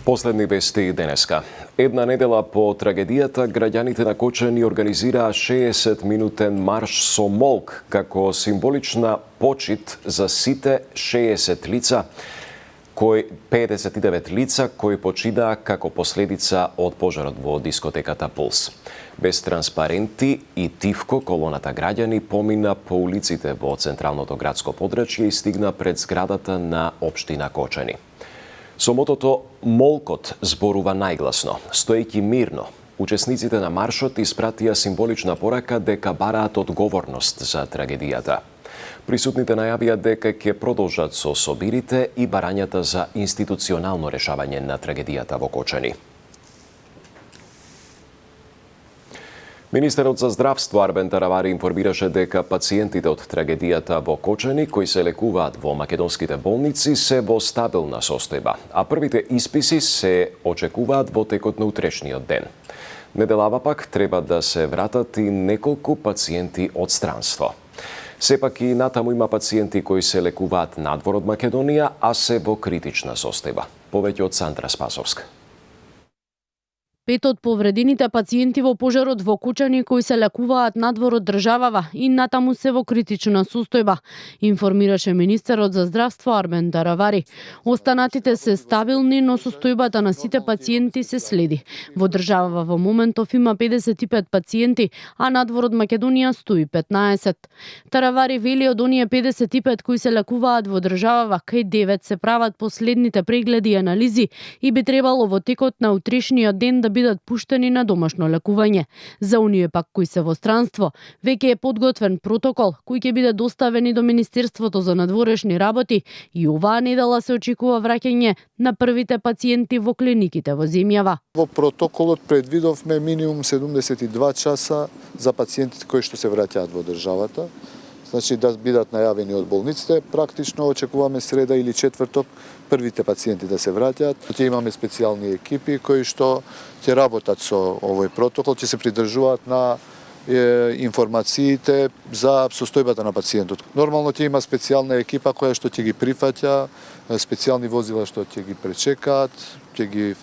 Последни вести денеска. Една недела по трагедијата, граѓаните на Кочани организираа 60-минутен марш со молк како символична почит за сите 60 лица, 59 лица кои починаа како последица од пожарот во дискотеката Пулс. Без транспаренти и тивко, колоната граѓани помина по улиците во централното градско подрачје и стигна пред зградата на општина Кочани. Со мотото «Молкот зборува најгласно», стоејќи мирно, учесниците на маршот испратија символична порака дека бараат одговорност за трагедијата. Присутните најавија дека ќе продолжат со собирите и барањата за институционално решавање на трагедијата во Кочани. Министерот за здравство Арбен Таравари информираше дека пациентите од трагедијата во Кочани кои се лекуваат во македонските болници се во стабилна состојба, а првите исписи се очекуваат во текот на утрешниот ден. Неделава пак треба да се вратат и неколку пациенти од странство. Сепак и натаму има пациенти кои се лекуваат надвор од Македонија, а се во критична состојба. Повеќе од Сандра Спасовска. 5 од повредените пациенти во пожарот во Кочани кои се лекуваат надвор од државава и натаму се во критична состојба, информираше министерот за здравство Арбен Таравари. Останатите се стабилни, но состојбата на сите пациенти се следи. Во државава во моментов има 55 пациенти, а надвор од Македонија 115. Таравари вели од оние 55 кои се лекуваат во државава, кај 9 се прават последните прегледи и анализи и би требало во текот на утрешниот ден да бидат пуштени на домашно лекување. За оние пак кои се во странство, веќе е подготвен протокол кој ќе биде доставен и до Министерството за надворешни работи и оваа недела се очекува враќање на првите пациенти во клиниките во земјава. Во протоколот предвидовме минимум 72 часа за пациентите кои што се враќаат во државата. Значи да бидат најавени од болниците, практично очекуваме среда или четврток првите пациенти да се враќаат. Ќе имаме специјални екипи кои што ќе работат со овој протокол, ќе се придржуваат на информациите за состојбата на пациентот. Нормално ќе има специјална екипа која што ќе ги прифаќа, специјални возила што ќе ги пречекаат, ќе ги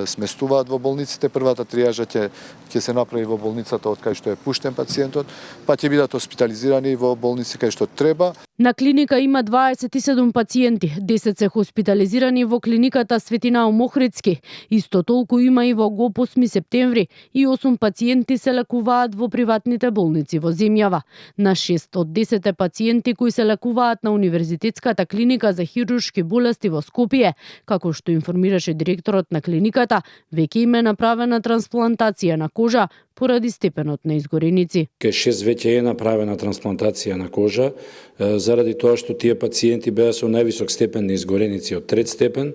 сместуваат во болниците. Првата тријажа ќе се направи во болницата од кај што е пуштен пациентот, па ќе бидат хоспитализирани во болници кај што треба. На клиника има 27 пациенти, 10 се хоспитализирани во клиниката Светина Омохридски, исто толку има и во ГОП 8 септември и 8 пациенти се лекуваат во приватните болници во земјава. На 6 од 10 пациенти кои се лекуваат на Универзитетската клиника за хируршки болести во Скопје, како што информираше директорот на клиниката, веќе им е направена трансплантација на кожа поради степенот на изгореници. Кај 6 веќе е направена трансплантација на кожа, заради тоа што тие пациенти беа со највисок степен на изгореници од 3 степен.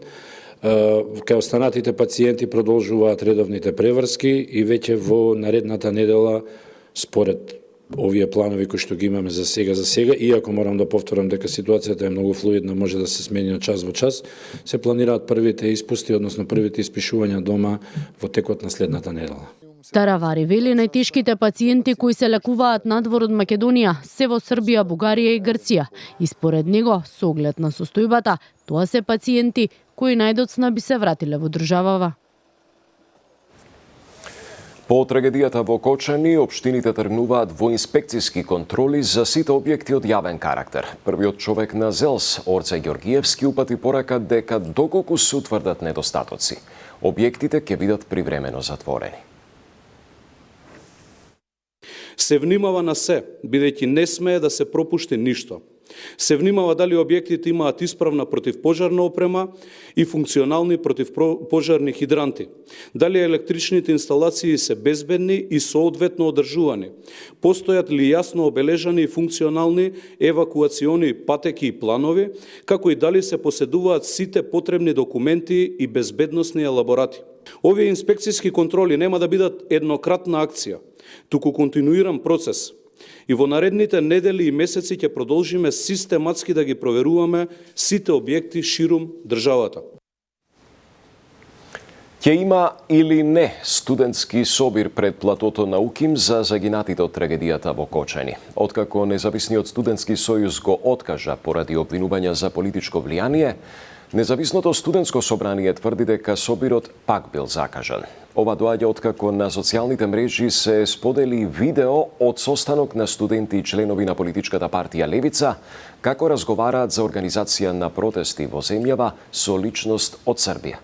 Кај останатите пациенти продолжуваат редовните преврски и веќе во наредната недела, според овие планови кои што ги имаме за сега, иако морам да повторам дека ситуацијата е многу флуидна, може да се смени од час во час, се планираат првите испусти, односно првите испишувања дома во текот на следната недела. Таравари вели најтешките пациенти кои се лекуваат надвор од Македонија се во Србија, Бугарија и Грција. И според него, со оглед на состојбата, тоа се пациенти кои најдоцна би се вратиле во државава. По трагедијата во Кочани, општините тргнуваат во инспекциски контроли за сите објекти од јавен карактер. Првиот човек на ЗЕЛС, Орце Ѓоргиевски, упати порака дека доколку се утврдат недостатоци, објектите ќе бидат привремено затворени. Се внимава на се, бидејќи не смее да се пропушти ништо. Се внимава дали објектите имаат исправна противпожарна опрема и функционални противпожарни хидранти, дали електричните инсталации се безбедни и соодветно одржувани, постојат ли јасно обележани и функционални евакуациони патеки и планови, како и дали се поседуваат сите потребни документи и безбедносни елаборати. Овие инспекцијски контроли нема да бидат еднократна акција, туку континуиран процес. И во наредните недели и месеци ќе продолжиме систематски да ги проверуваме сите објекти ширум државата. Ќе има или не студентски собир пред платото на Уким за загинатите од трагедијата во Кочани. Откако Независниот студентски сојуз го откажа поради обвинувања за политичко влијание, Независното студентско собрание тврди дека собирот пак бил закажан. Ова доаѓа откако на социјалните мрежи се сподели видео од состанок на студенти и членови на политичката партија Левица, како разговараат за организација на протести во земјава со личност од Србија.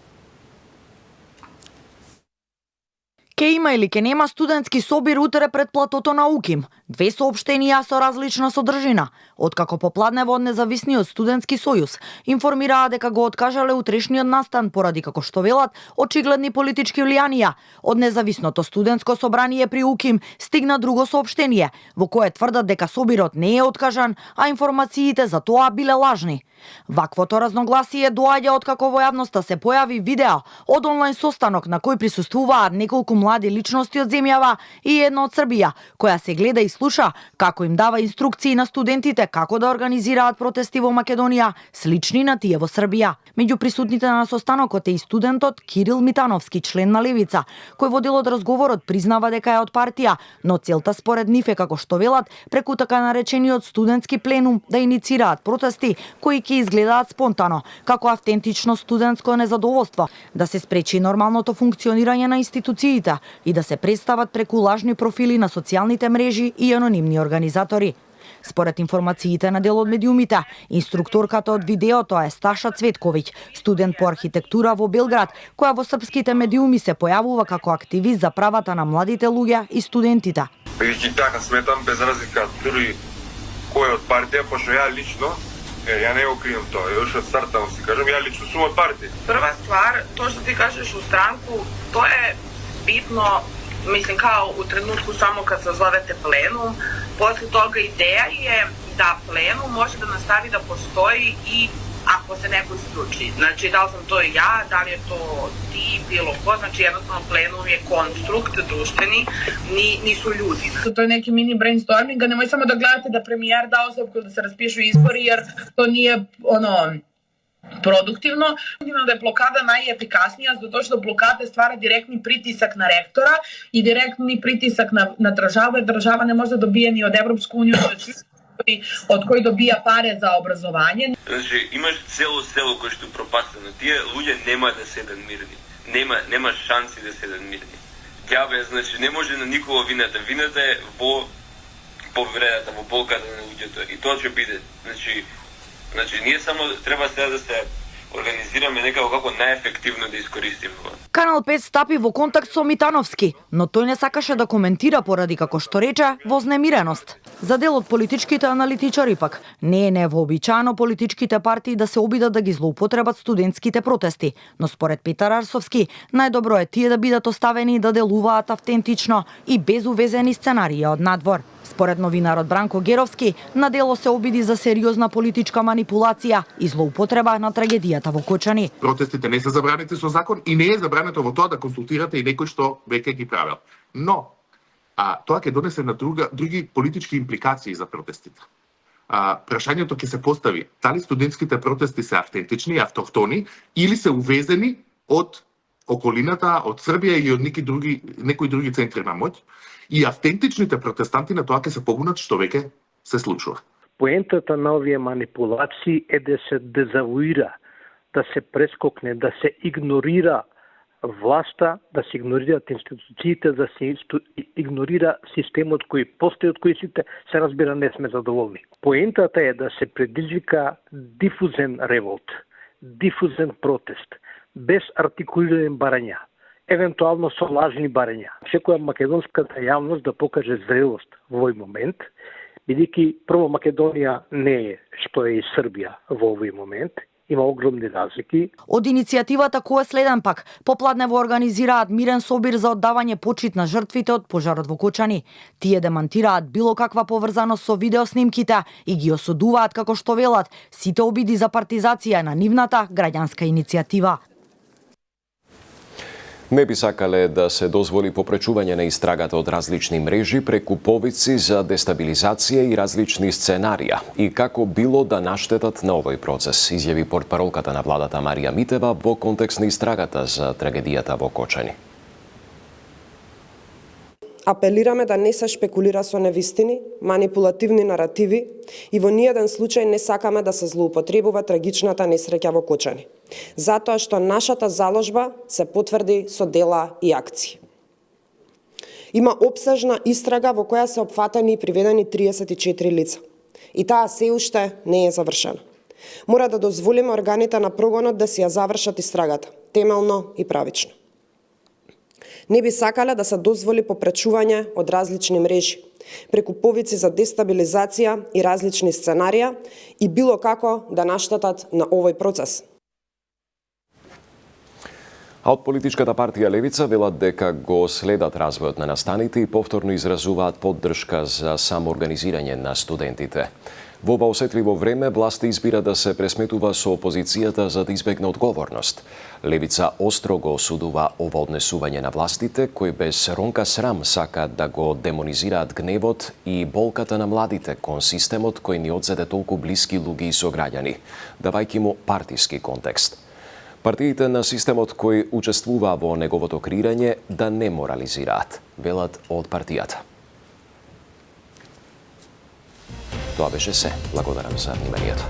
Ке има или ке нема студентски собир утре пред платото на УКИМ? Две соопштенија со различна содржина. Откако попладнево од Независниот студентски сојуз информираа дека го откажале утрешниот настан поради, како што велат, очигледни политички влијанија. Од Независното студентско собрание при УКИМ стигна друго соопштение во кое тврдат дека собирот не е откажан, а информациите за тоа биле лажни. Ваквото разногласие доаѓа откако во јавноста се појави видео од онлайн состанок на кој присуствуваат неколку млади личности од земјава и една од Србија, која се гледа и слуша како им дава инструкции на студентите како да организираат протести во Македонија, слични на тие во Србија. Меѓу присутните на состанокот е и студентот Кирил Митановски, член на Левица, кој во делот разговорот признава дека е од партија, но целта според нив е, како што велат, преку така наречениот студентски пленум да иницираат протести кои ќе изгледаат спонтано, како автентично студентско незадоволство, да се спречи нормалното функционирање на институциите и да се представат преку лажни профили на социјалните мрежи и анонимни организатори. Според информациите на дел од медиумите, инструкторката од видеото е Сташа Цветковиќ, студент по архитектура во Белград, која во српските медиуми се појавува како активист за правата на младите луѓе и студентите. Бидејќи така сметам, без разлика дури кој од партија, пошто ја лично ја не го крием тоа, још од старта си кажам, ја лично сум од партија. Прва ствар, тоа што ти кажеш у странку, тоа е битно, мислим, као у тренутку само кад се зовете пленум, после тога идеја е да пленум може да настави да постои и ако се некој склучи. Значи, дали сум тој ја, дали е то ти, било ко, значи едноставно пленум е конструкт друштвени, нису људи. Тоа е неки мини брейнсторминг, а немој само да гледате да премиер да оставку да се распишу избори, јер тоа nije продуктивно. Да е блокада најефикаснија, затоа што блокада ствара директни притисак на ректора и директни притисак на држава, држава не може да добие ни од Европска унија, од кој добија паре за образование. Значи, имаш цело село кој што е пропастено. Тие луѓе нема да седат мирни. Нема шанси да седат мирни. Ѓабе, значи, не може на никого вината. Вината е во повредата, во болката на луѓето. И тоа ќе биде. Значи, ние само треба сега да се организираме некако како најефективно да искористиме. Канал 5 стапи во контакт со Митановски, но тој не сакаше да коментира поради, како што рече, вознемиреност. За дел од политичките аналитичари пак, не е невообичаено политичките партии да се обидат да ги злоупотребат студентските протести, но според Петар Арсовски, најдобро е тие да бидат оставени да делуваат автентично и без увезени сценарии од надвор. Според новинарот Бранко Геровски, на дело се обиди за сериозна политичка манипулација и злоупотреба на трагедијата во Кочани. Протестите не се забранети со закон и не е забрането во тоа да консултирате и некој што веќе ги правел. Но тоа ќе донесе на други политички импликации за протестите. Прашањето ќе се постави дали студентските протести се автентични, автохтони или се увезени од околината, од Србија или од некои други центри на моќ. И автентичните протестанти на тоа ќе се побунат што веќе се случува. Поентата на овие манипулации е да се дезавуира, да се прескокне, да се игнорира власта, да се игнорираат институциите, да се игнорира системот кој постои, од кој сите се разбира не сме задоволни. Поентата е да се предизвика дифузен револт, дифузен протест, без артикулирани барања, евентуално со лажни барања. Секоја македонската јавност да покаже зрелост во овој момент, бидејќи прво Македонија не е што е и Србија во овој момент, има огромни разлики. Од иницијативата која следен пак, попладнево организираат мирен собир за оддавање почит на жртвите од пожарот во Кочани. Тие демантираат било каква поврзаност со видеоснимките и ги осудуваат, како што велат, сите обиди за партизација на нивната граѓанска иницијатива. Не би сакале да се дозволи попречување на истрагата од различни мрежи преку повици за дестабилизација и различни сценарија и како било да наштетат на овој процес, изјави портпаролката на владата Марија Митева во контекст на истрагата за трагедијата во Кочани. Апелираме да не се шпекулира со невистини, манипулативни наративи и во ниеден случај не сакаме да се злоупотребува трагичната несреќа во Кочани, затоа што нашата заложба се потврди со дела и акции. Има опсежна истрага во која се опфатени и приведени 34 лица. И таа се уште не е завршена. Мора да дозволиме органите на прогонот да си ја завршат истрагата, темелно и правично. Не би сакале да се дозволи попречување од различни мрежи, преку повици за дестабилизација и различни сценарија и било како да наштетат на овој процес. А од политичката партија Левица велат дека го следат развојот на настаните и повторно изразуваат поддршка за самоорганизирање на студентите. Во ова осетливо време, власта избира да се пресметува со опозицијата за да избегне одговорност. Левица остро го осудува ова однесување на властите, кои без ронка срам сакаат да го демонизираат гневот и болката на младите кон системот кој ни одзеде толку блиски луѓе и сограѓани, давајќи му партиски контекст. Партиите на системот кои учествуваа во неговото креирање да не морализираат, велат од партијата. Тоа беше се. Благодарам за вниманието.